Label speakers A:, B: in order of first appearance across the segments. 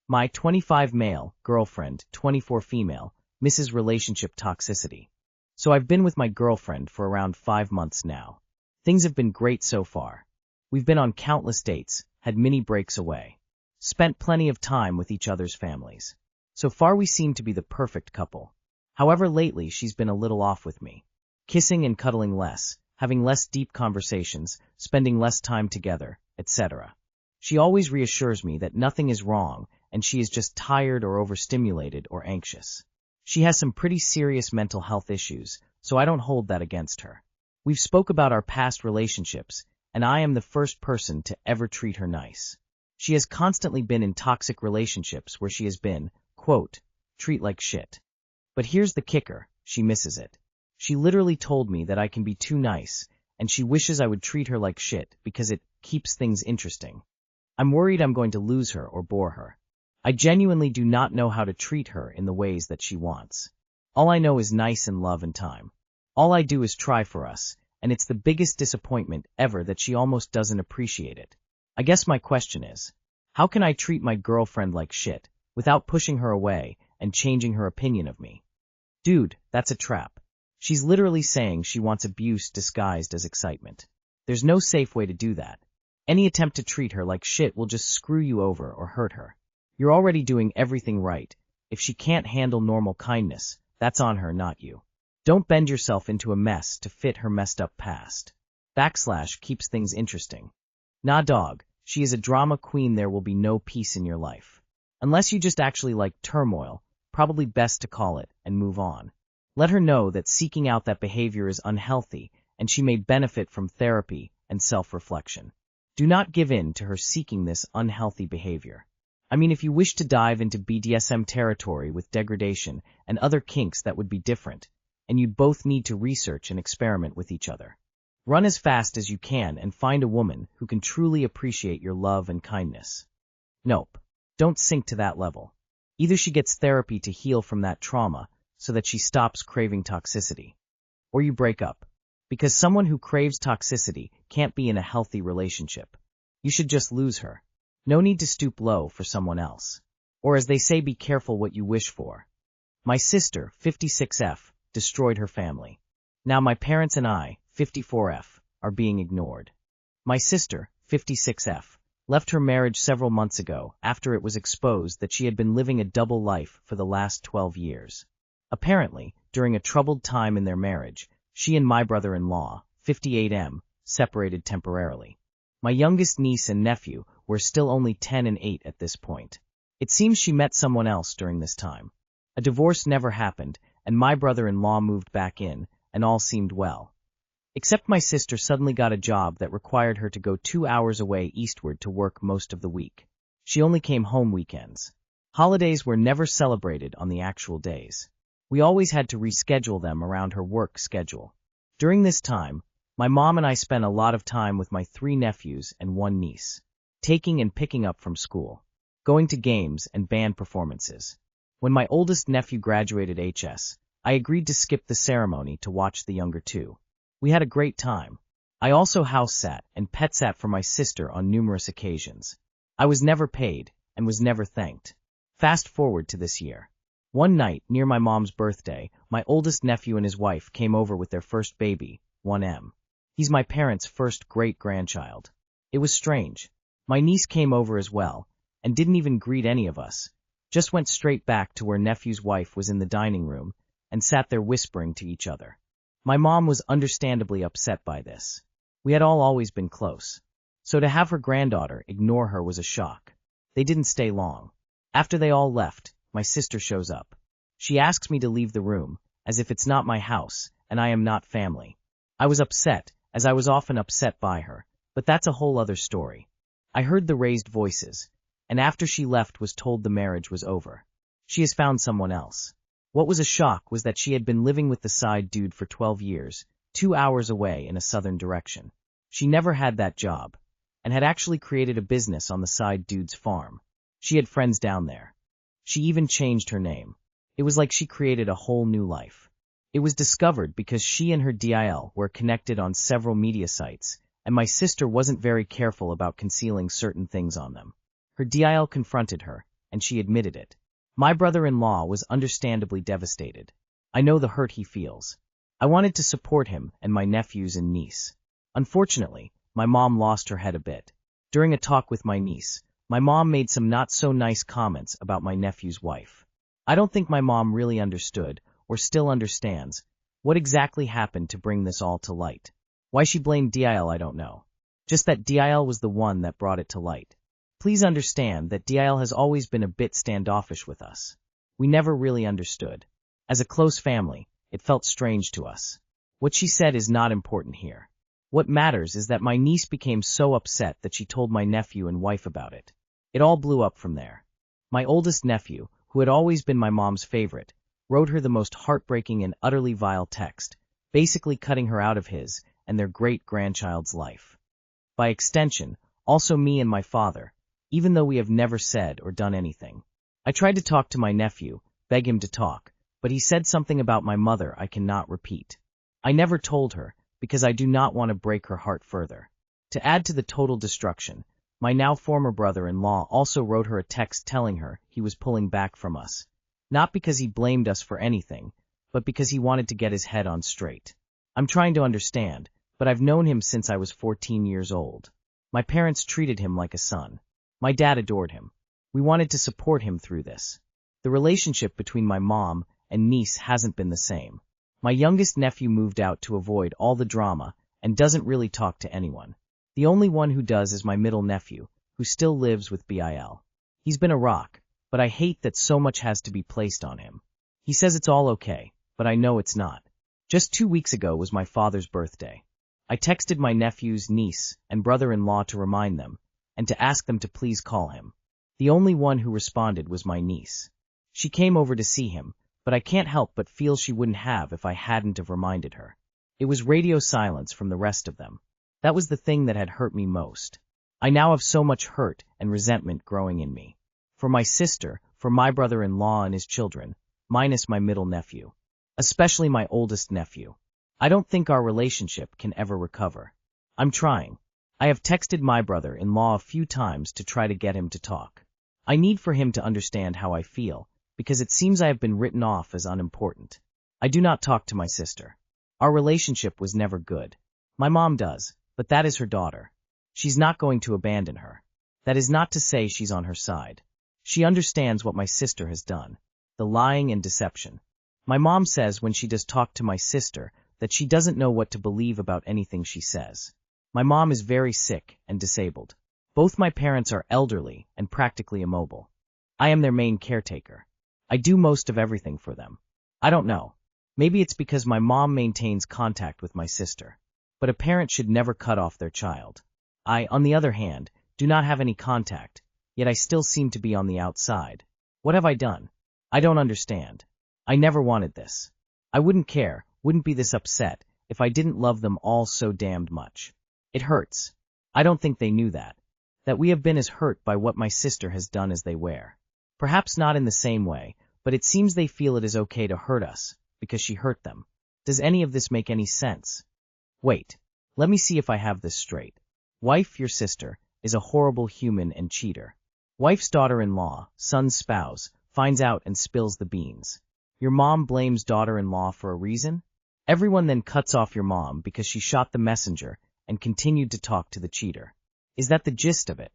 A: My 25 male, girlfriend, 24 female, Mrs. Relationship Toxicity. So I've been with my girlfriend for around 5 months now. Things have been great so far. We've been on countless dates, had mini breaks away, spent plenty of time with each other's families. So far we seem to be the perfect couple. However, lately she's been a little off with me. Kissing and cuddling less, having less deep conversations, spending less time together, etc. She always reassures me that nothing is wrong and she is just tired or overstimulated or anxious. She has some pretty serious mental health issues, so I don't hold that against her. We've spoke about our past relationships, and I am the first person to ever treat her nice. She has constantly been in toxic relationships where she has been, quote, treat like shit. But here's the kicker, she misses it. She literally told me that I can be too nice, and she wishes I would treat her like shit because it keeps things interesting. I'm worried I'm going to lose her or bore her. I genuinely do not know how to treat her in the ways that she wants. All I know is nice and love and time. All I do is try for us, and it's the biggest disappointment ever that she almost doesn't appreciate it. I guess my question is, how can I treat my girlfriend like shit without pushing her away and changing her opinion of me? Dude, that's a trap. She's literally saying she wants abuse disguised as excitement. There's no safe way to do that. Any attempt to treat her like shit will just screw you over or hurt her. You're already doing everything right. If she can't handle normal kindness, that's on her, not you. Don't bend yourself into a mess to fit her messed up past. / keeps things interesting. Nah dog, she is a drama queen. There will be no peace in your life. Unless you just actually like turmoil, probably best to call it and move on. Let her know that seeking out that behavior is unhealthy and she may benefit from therapy and self-reflection. Do not give in to her seeking this unhealthy behavior. I mean, if you wish to dive into BDSM territory with degradation and other kinks, that would be different, and you'd both need to research and experiment with each other. Run as fast as you can and find a woman who can truly appreciate your love and kindness. Nope, don't sink to that level. Either she gets therapy to heal from that trauma so that she stops craving toxicity, or you break up. Because someone who craves toxicity can't be in a healthy relationship. You should just lose her. No need to stoop low for someone else. Or as they say, be careful what you wish for. My sister, 56F, destroyed her family. Now my parents and I, 54F, are being ignored. My sister, 56F, left her marriage several months ago after it was exposed that she had been living a double life for the last 12 years. Apparently, during a troubled time in their marriage, she and my brother-in-law, 58M, separated temporarily. My youngest niece and nephew were still only 10 and 8 at this point. It seems she met someone else during this time. A divorce never happened, and my brother-in-law moved back in, and all seemed well. Except my sister suddenly got a job that required her to go 2 hours away eastward to work most of the week. She only came home weekends. Holidays were never celebrated on the actual days. We always had to reschedule them around her work schedule. During this time, my mom and I spent a lot of time with my 3 nephews and 1 niece, taking and picking up from school, going to games and band performances. When my oldest nephew graduated HS, I agreed to skip the ceremony to watch the younger 2. We had a great time. I also house sat and pet sat for my sister on numerous occasions. I was never paid and was never thanked. Fast forward to this year. One night, near my mom's birthday, my oldest nephew and his wife came over with their first baby, 1M. He's my parents' first great-grandchild. It was strange. My niece came over as well, and didn't even greet any of us, just went straight back to where nephew's wife was in the dining room, and sat there whispering to each other. My mom was understandably upset by this. We had all always been close. So to have her granddaughter ignore her was a shock. They didn't stay long. After they all left, my sister shows up. She asks me to leave the room, as if it's not my house, and I am not family. I was upset, as I was often upset by her, but that's a whole other story. I heard the raised voices, and after she left was told the marriage was over. She has found someone else. What was a shock was that she had been living with the side dude for 12 years, 2 hours away in a southern direction. She never had that job, and had actually created a business on the side dude's farm. She had friends down there. She even changed her name. It was like she created a whole new life. It was discovered because she and her DIL were connected on several media sites, and my sister wasn't very careful about concealing certain things on them. Her DIL confronted her, and she admitted it. My brother-in-law was understandably devastated. I know the hurt he feels. I wanted to support him and my nephews and niece. Unfortunately, my mom lost her head a bit. During a talk with my niece, my mom made some not-so-nice comments about my nephew's wife. I don't think my mom really understood, or still understands, what exactly happened to bring this all to light. Why she blamed Dil I don't know. Just that Dil was the one that brought it to light. Please understand that Dil has always been a bit standoffish with us. We never really understood. As a close family, it felt strange to us. What she said is not important here. What matters is that my niece became so upset that she told my nephew and wife about it. It all blew up from there. My oldest nephew, who had always been my mom's favorite, wrote her the most heartbreaking and utterly vile text, basically cutting her out of his and their great-grandchild's life. By extension, also me and my father, even though we have never said or done anything. I tried to talk to my nephew, beg him to talk, but he said something about my mother I cannot repeat. I never told her, because I do not want to break her heart further. To add to the total destruction, my now former brother-in-law also wrote her a text telling her he was pulling back from us. Not because he blamed us for anything, but because he wanted to get his head on straight. I'm trying to understand, but I've known him since I was 14 years old. My parents treated him like a son. My dad adored him. We wanted to support him through this. The relationship between my mom and niece hasn't been the same. My youngest nephew moved out to avoid all the drama and doesn't really talk to anyone. The only one who does is my middle nephew, who still lives with Bil. He's been a rock, but I hate that so much has to be placed on him. He says it's all okay, but I know it's not. Just 2 weeks ago was my father's birthday. I texted my nephews, niece, and brother-in-law to remind them, and to ask them to please call him. The only one who responded was my niece. She came over to see him, but I can't help but feel she wouldn't have if I hadn't have reminded her. It was radio silence from the rest of them. That was the thing that had hurt me most. I now have so much hurt and resentment growing in me. For my sister, for my brother-in-law and his children, minus my middle nephew. Especially my oldest nephew. I don't think our relationship can ever recover. I'm trying. I have texted my brother-in-law a few times to try to get him to talk. I need for him to understand how I feel, because it seems I have been written off as unimportant. I do not talk to my sister. Our relationship was never good. My mom does, but that is her daughter. She's not going to abandon her. That is not to say she's on her side. She understands what my sister has done, the lying and deception. My mom says when she does talk to my sister that she doesn't know what to believe about anything she says. My mom is very sick and disabled. Both my parents are elderly and practically immobile. I am their main caretaker. I do most of everything for them. I don't know. Maybe it's because my mom maintains contact with my sister. But a parent should never cut off their child. I, on the other hand, do not have any contact, yet I still seem to be on the outside. What have I done? I don't understand. I never wanted this. I wouldn't care, wouldn't be this upset, if I didn't love them all so damned much. It hurts. I don't think they knew that. That we have been as hurt by what my sister has done as they were. Perhaps not in the same way, but it seems they feel it is okay to hurt us, because she hurt them. Does any of this make any sense? Wait. Let me see if I have this straight. Wife, your sister, is a horrible human and cheater. Wife's daughter-in-law, son's spouse, finds out and spills the beans. Your mom blames daughter-in-law for a reason? Everyone then cuts off your mom because she shot the messenger and continued to talk to the cheater. Is that the gist of it?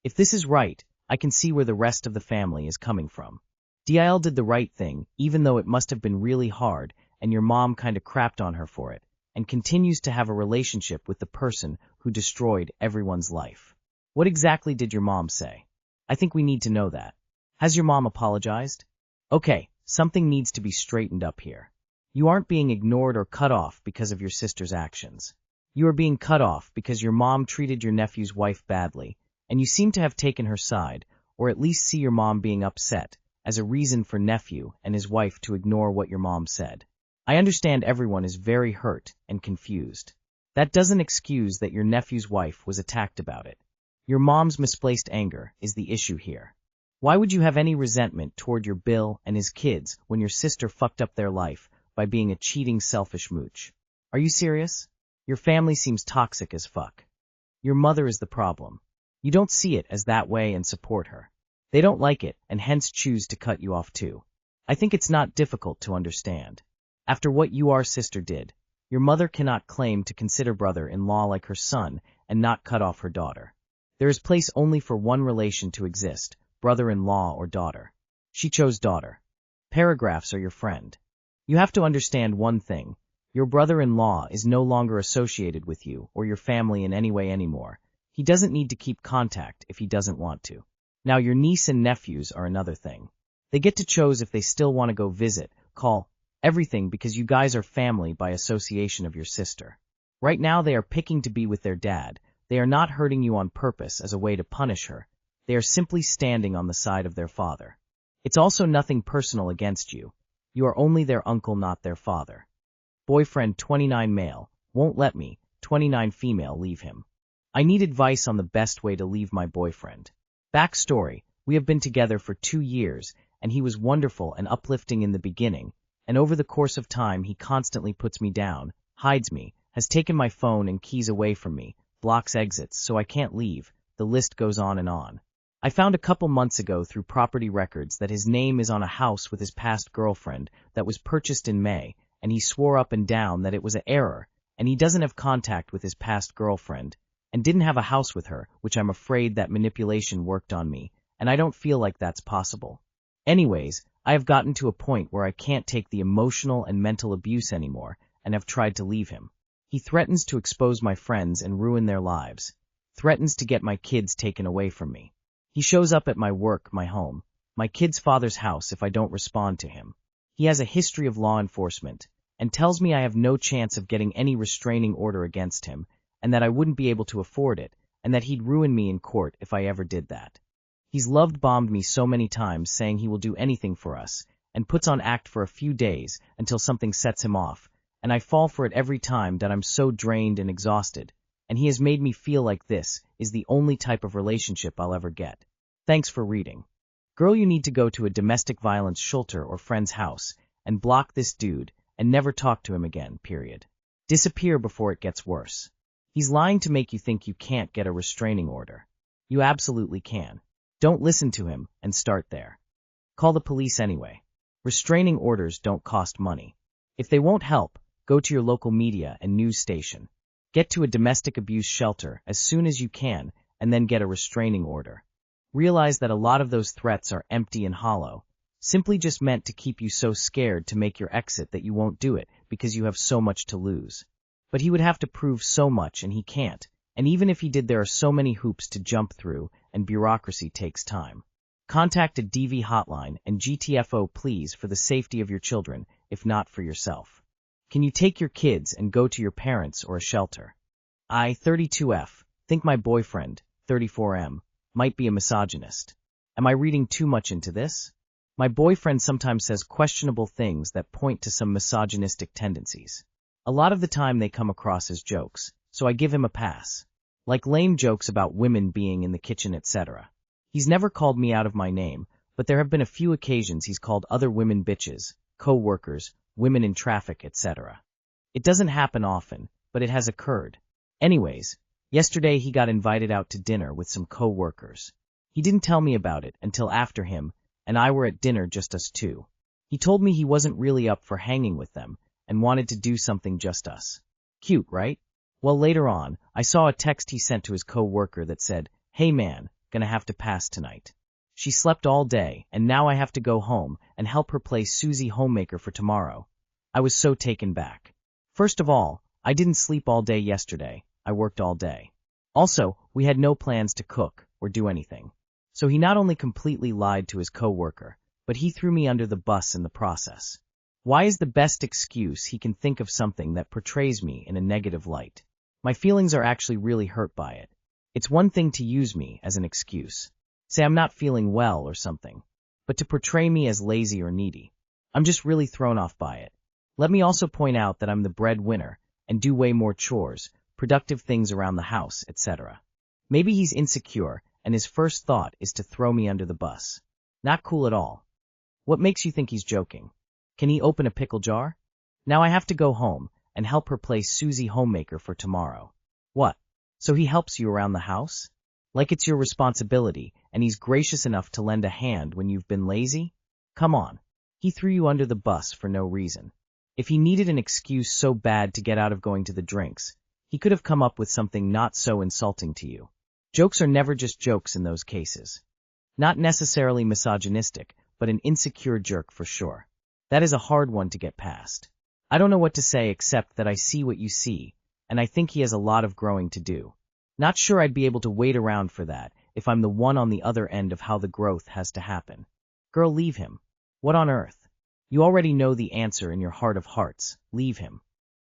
A: If this is right, I can see where the rest of the family is coming from. Dil did the right thing, even though it must have been really hard, and your mom kinda crapped on her for it, and continues to have a relationship with the person who destroyed everyone's life. What exactly did your mom say? I think we need to know that. Has your mom apologized? Okay, something needs to be straightened up here. You aren't being ignored or cut off because of your sister's actions. You are being cut off because your mom treated your nephew's wife badly, and you seem to have taken her side, or at least see your mom being upset, as a reason for nephew and his wife to ignore what your mom said. I understand everyone is very hurt and confused. That doesn't excuse that your nephew's wife was attacked about it. Your mom's misplaced anger is the issue here. Why would you have any resentment toward your Bill and his kids when your sister fucked up their life by being a cheating, selfish mooch? Are you serious? Your family seems toxic as fuck. Your mother is the problem. You don't see it as that way and support her. They don't like it and hence choose to cut you off too. I think it's not difficult to understand. After what your sister did, your mother cannot claim to consider brother-in-law like her son and not cut off her daughter. There is place only for one relation to exist, brother-in-law or daughter. She chose daughter. Paragraphs are your friend. You have to understand one thing. Your brother-in-law is no longer associated with you or your family in any way anymore. He doesn't need to keep contact if he doesn't want to. Now your niece and nephews are another thing. They get to choose if they still want to go visit, call, everything because you guys are family by association of your sister. Right now they are picking to be with their dad. They are not hurting you on purpose as a way to punish her. They are simply standing on the side of their father. It's also nothing personal against you. You are only their uncle, not their father. Boyfriend 29 male, won't let me, 29 female leave him. I need advice on the best way to leave my boyfriend. Backstory, we have been together for 2 years, and he was wonderful and uplifting in the beginning, and over the course of time he constantly puts me down, hides me, has taken my phone and keys away from me, blocks exits so I can't leave, the list goes on and on. I found a couple months ago through property records that his name is on a house with his past girlfriend that was purchased in May, and he swore up and down that it was an error, and he doesn't have contact with his past girlfriend, and didn't have a house with her, which I'm afraid that manipulation worked on me, and I don't feel like that's possible. Anyways, I have gotten to a point where I can't take the emotional and mental abuse anymore, and have tried to leave him. He threatens to expose my friends and ruin their lives, threatens to get my kids taken away from me. He shows up at my work, my home, my kid's father's house if I don't respond to him. He has a history of law enforcement, and tells me I have no chance of getting any restraining order against him, and that I wouldn't be able to afford it, and that he'd ruin me in court if I ever did that. He's loved-bombed me so many times saying he will do anything for us, and puts on act for a few days until something sets him off, and I fall for it every time that I'm so drained and exhausted, and he has made me feel like this is the only type of relationship I'll ever get. Thanks for reading. Girl, you need to go to a domestic violence shelter or friend's house, and block this dude, and never talk to him again, period. Disappear before it gets worse. He's lying to make you think you can't get a restraining order. You absolutely can. Don't listen to him, and start there. Call the police anyway. Restraining orders don't cost money. If they won't help, go to your local media and news station. Get to a domestic abuse shelter as soon as you can, and then get a restraining order. Realize that a lot of those threats are empty and hollow, simply just meant to keep you so scared to make your exit that you won't do it because you have so much to lose. But he would have to prove so much and he can't, and even if he did there are so many hoops to jump through and bureaucracy takes time. Contact a DV hotline and GTFO please for the safety of your children, if not for yourself. Can you take your kids and go to your parents or a shelter? I, 32F, think my boyfriend, 34M, might be a misogynist. Am I reading too much into this? My boyfriend sometimes says questionable things that point to some misogynistic tendencies. A lot of the time they come across as jokes, so I give him a pass. Like lame jokes about women being in the kitchen, etc. He's never called me out of my name, but there have been a few occasions he's called other women bitches, co-workers, women in traffic, etc. It doesn't happen often, but it has occurred. Anyways, yesterday he got invited out to dinner with some co-workers. He didn't tell me about it until after him and I were at dinner, just us two. He told me he wasn't really up for hanging with them and wanted to do something just us. Cute, right? Well, later on, I saw a text he sent to his co-worker that said, "Hey man, gonna have to pass tonight. She slept all day, and now I have to go home and help her play Susie Homemaker for tomorrow." I was so taken back. First of all, I didn't sleep all day yesterday. I worked all day. Also, we had no plans to cook or do anything. So he not only completely lied to his co-worker, but he threw me under the bus in the process. Why is the best excuse he can think of something that portrays me in a negative light? My feelings are actually really hurt by it. It's one thing to use me as an excuse. Say I'm not feeling well or something. But to portray me as lazy or needy. I'm just really thrown off by it. Let me also point out that I'm the breadwinner and do way more chores, productive things around the house, etc. Maybe he's insecure and his first thought is to throw me under the bus. Not cool at all. What makes you think he's joking? Can he open a pickle jar? Now I have to go home and help her play Susie Homemaker for tomorrow. What? So he helps you around the house? Like it's your responsibility, and he's gracious enough to lend a hand when you've been lazy? Come on. He threw you under the bus for no reason. If he needed an excuse so bad to get out of going to the drinks, he could have come up with something not so insulting to you. Jokes are never just jokes in those cases. Not necessarily misogynistic, but an insecure jerk for sure. That is a hard one to get past. I don't know what to say except that I see what you see, and I think he has a lot of growing to do. Not sure I'd be able to wait around for that if I'm the one on the other end of how the growth has to happen. Girl, leave him. What on earth? You already know the answer in your heart of hearts. Leave him.